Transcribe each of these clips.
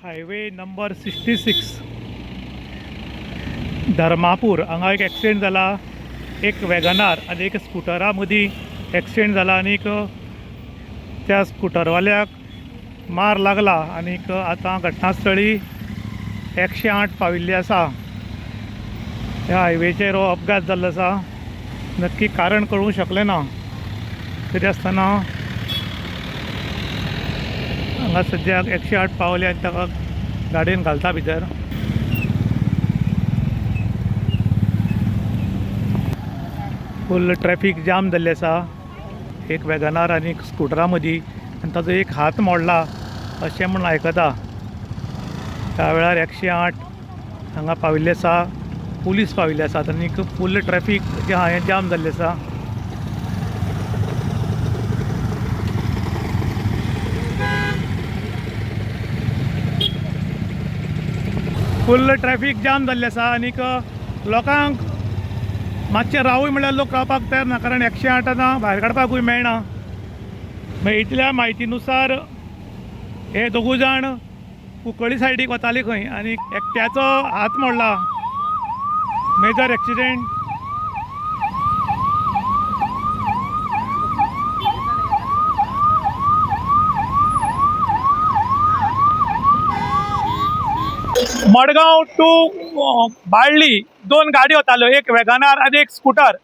Highway number 66 Dharmapur हांगा एक accident जाला। एक वॅगनार आणि एक स्कूटरा मदीं एक्सिडेंट जाला आनीक त्या स्कूटरवाल्याक मार लागला आनीक आतां घटनास्थळी 108 पाविल्ली आसा। ह्या हायवेचेर हो अपघात जाल्लो आसा। नक्की कारण कळूंक शकलें ना, तरी आसतना हांगा सद्याक 108 पावले आनी ताका गाडयेन घालता भितर। फुल ट्रॅफिक जाम जाल्लें आसा एक वॅगनार आनी स्कूटरा मदीं, आनी ताजो एक हात मोडला अशें म्हूण आयकता। त्या वेळार 108 हांगा पाविल्ले आसा, पुलीस पाविल्ले आसात आनीक फुल ट्रॅफिक हें जाम जाल्लें आसा। फुल ट्रॅफिक जाम जाल्लें आसा आनीक लोकांक मातशें रावूय म्हळ्यार लोक रावपाक तयार ना, कारण 108 आतां भायर काडपाकूय मेळना। मेळिल्ल्या म्हायतीनुसार हे दोगूय जाण कुंकळ्ळी सायडीक वताले खंय आनी एकट्याचो हात मोडला। Major accident. Madgaon to Balli दोन गाडी वताल्यो, एक वॅगनार आनी एक स्कूटर।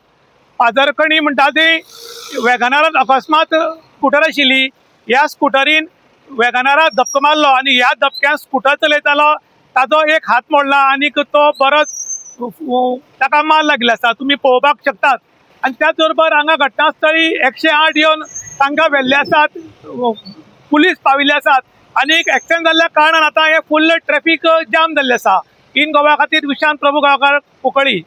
पाजरकणी म्हणटा ती वॅगनारान अकस्मात स्कूटर आशिल्ली, ह्या स्कूटरीन वॅगनाराक धपको मारलो आनी ह्या धपक्यान स्कूटर चलयतालो ताजो एक हात मोडला आनीक तो बरोच ताका मार लागिल्लो आसा, तुमी पळोवपाक शकतात। आनी त्याच बरोबर हांगा घटनास्थळी 108 येवन तांकां व्हेल्ले आसात, पुलीस पाविल्ले आसात आनीक एक्सिडेंट जाल्ल्या कारणान आतां हे फुल्ल ट्रॅफिक जाम जाल्लें आसा। इन गोवा खातीर विशांत प्रभू गांवकार, कुंकळ्ळी।